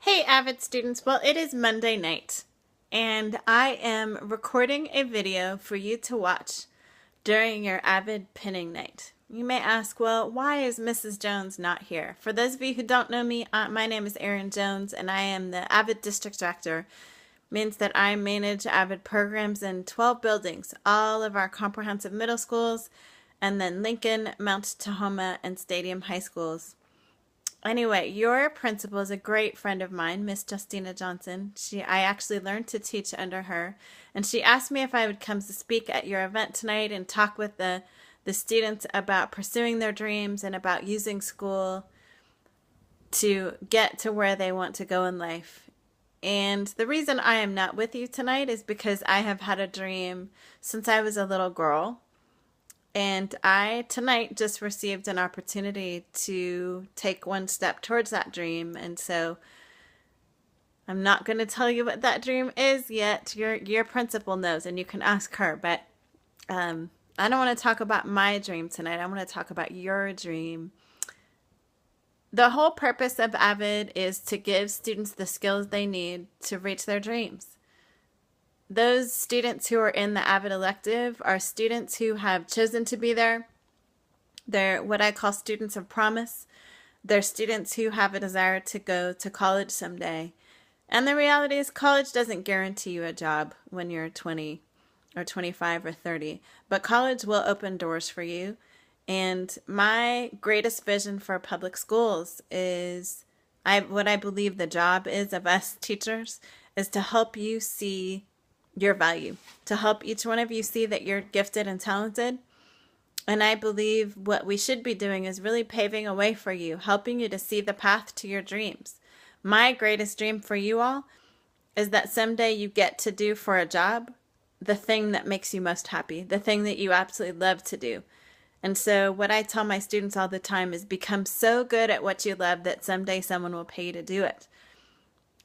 Hey AVID students, well it is Monday night and I am recording a video for you to watch during your AVID pinning night. You may ask, well, why is Mrs. Jones not here? For those of you who don't know me, my name is Erin Jones and I am the AVID District Director. Means that I manage AVID programs in 12 buildings, all of our comprehensive middle schools, and then Lincoln, Mount Tahoma, and Stadium high schools. Anyway, your principal is a great friend of mine, Miss Justina Johnson. I actually learned to teach under her, and she asked me if I would come to speak at your event tonight and talk with the students about pursuing their dreams and about using school to get to where they want to go in life. And the reason I am not with you tonight is because I have had a dream since I was a little girl. And I tonight just received an opportunity to take one step towards that dream. And so I'm not going to tell you what that dream is yet. Your principal knows and you can ask her. But I don't want to talk about my dream tonight. I want to talk about your dream. The whole purpose of AVID is to give students the skills they need to reach their dreams. Those students who are in the AVID elective are students who have chosen to be there. They're what I call students of promise. They're students who have a desire to go to college someday. And the reality is college doesn't guarantee you a job when you're 20 or 25 or 30. But college will open doors for you. And my greatest vision for public schools is, what I believe the job is of us teachers, is to help you see your value, to help each one of you see that you're gifted and talented. And I believe what we should be doing is really paving a way for you, helping you to see the path to your dreams. My greatest dream for you all is that someday you get to do for a job the thing that makes you most happy, the thing that you absolutely love to do. And so what I tell my students all the time is become so good at what you love that someday someone will pay you to do it.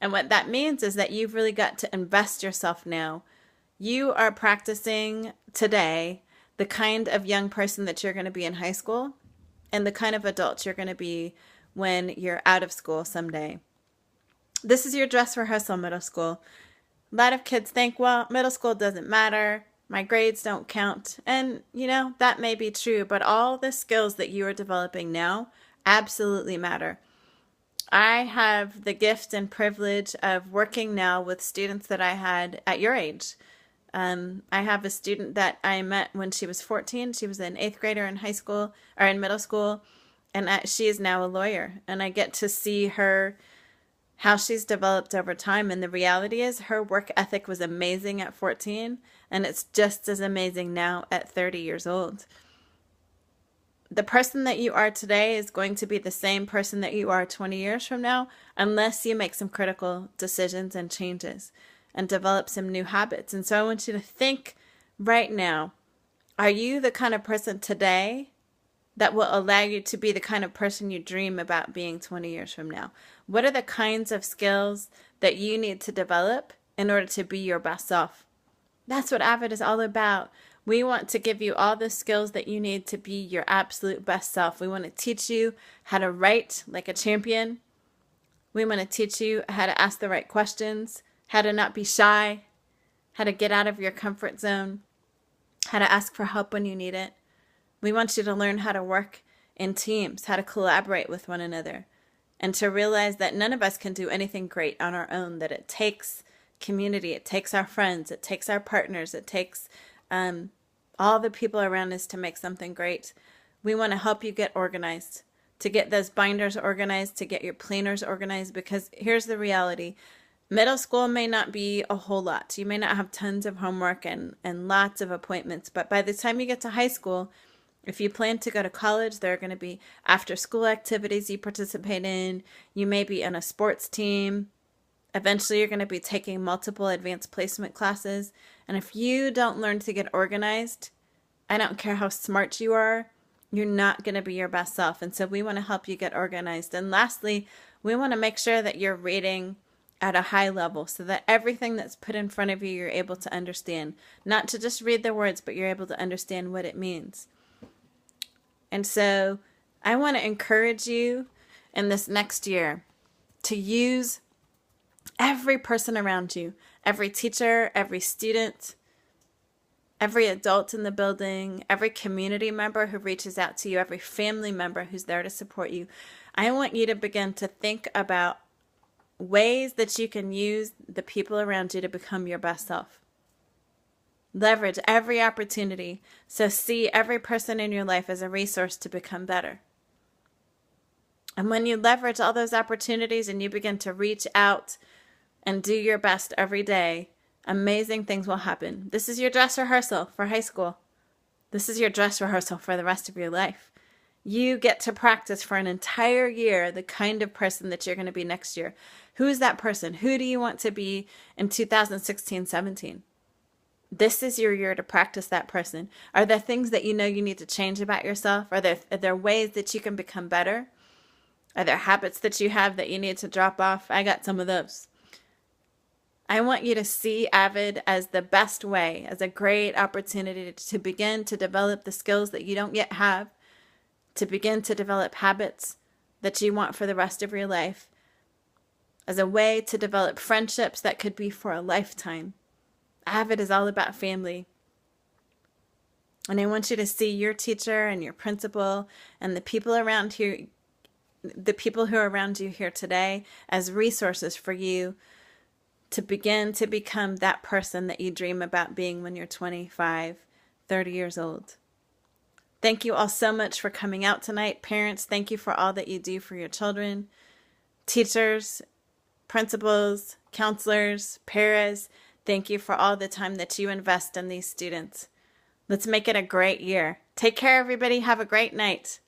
And what that means is that you've really got to invest yourself now. You are practicing today the kind of young person that you're going to be in high school and the kind of adult you're going to be when you're out of school someday. This is your dress rehearsal middle school. A lot of kids think, well, middle school doesn't matter. My grades don't count. And, you know, that may be true, but all the skills that you are developing now absolutely matter. I have the gift and privilege of working now with students that I had at your age. I have a student that I met when she was 14. She was an 8th grader in high school or in middle school, and she is now a lawyer. And I get to see her, how she's developed over time. And the reality is her work ethic was amazing at 14, and it's just as amazing now at 30 years old. The person that you are today is going to be the same person that you are 20 years from now unless you make some critical decisions and changes and develop some new habits. And so I want you to think right now, are you the kind of person today that will allow you to be the kind of person you dream about being 20 years from now? What are the kinds of skills that you need to develop in order to be your best self? That's what AVID is all about. We want to give you all the skills that you need to be your absolute best self. We want to teach you how to write like a champion. We want to teach you how to ask the right questions, how to not be shy, how to get out of your comfort zone, how to ask for help when you need it. We want you to learn how to work in teams, how to collaborate with one another, and to realize that none of us can do anything great on our own, that it takes community, it takes our friends, it takes our partners, it takes all the people around us to make something great. We want to help you get organized, to get those binders organized, to get your planners organized, because here's the reality. Middle school may not be a whole lot. You may not have tons of homework and lots of appointments, but by the time you get to high school, if you plan to go to college, there are going to be after school activities you participate in. You may be on a sports team. Eventually, you're going to be taking multiple advanced placement classes. And if you don't learn to get organized, I don't care how smart you are, you're not going to be your best self. And so we want to help you get organized. And lastly, we want to make sure that you're reading at a high level so that everything that's put in front of you, you're able to understand. Not to just read the words, but you're able to understand what it means. And so I want to encourage you in this next year to use Every person around you, every teacher, every student, every adult in the building, every community member who reaches out to you, every family member who's there to support you. I want you to begin to think about ways that you can use the people around you to become your best self. Leverage every opportunity. So see every person in your life as a resource to become better. And when you leverage all those opportunities and you begin to reach out and do your best every day, amazing things will happen. This is your dress rehearsal for high school. This is your dress rehearsal for the rest of your life. You get to practice for an entire year the kind of person that you're going to be next year. Who is that person? Who do you want to be in 2016-17? This is your year to practice that person. Are there things that you know you need to change about yourself? Are there ways that you can become better? Are there habits that you have that you need to drop off? I got some of those. I want you to see AVID as the best way, as a great opportunity to begin to develop the skills that you don't yet have, to begin to develop habits that you want for the rest of your life, as a way to develop friendships that could be for a lifetime. AVID is all about family. And I want you to see your teacher and your principal and the people around here, the people who are around you here today, as resources for you to begin to become that person that you dream about being when you're 25, 30 years old. Thank you all so much for coming out tonight. Parents, thank you for all that you do for your children. Teachers, principals, counselors, paras, thank you for all the time that you invest in these students. Let's make it a great year. Take care, everybody. Have a great night.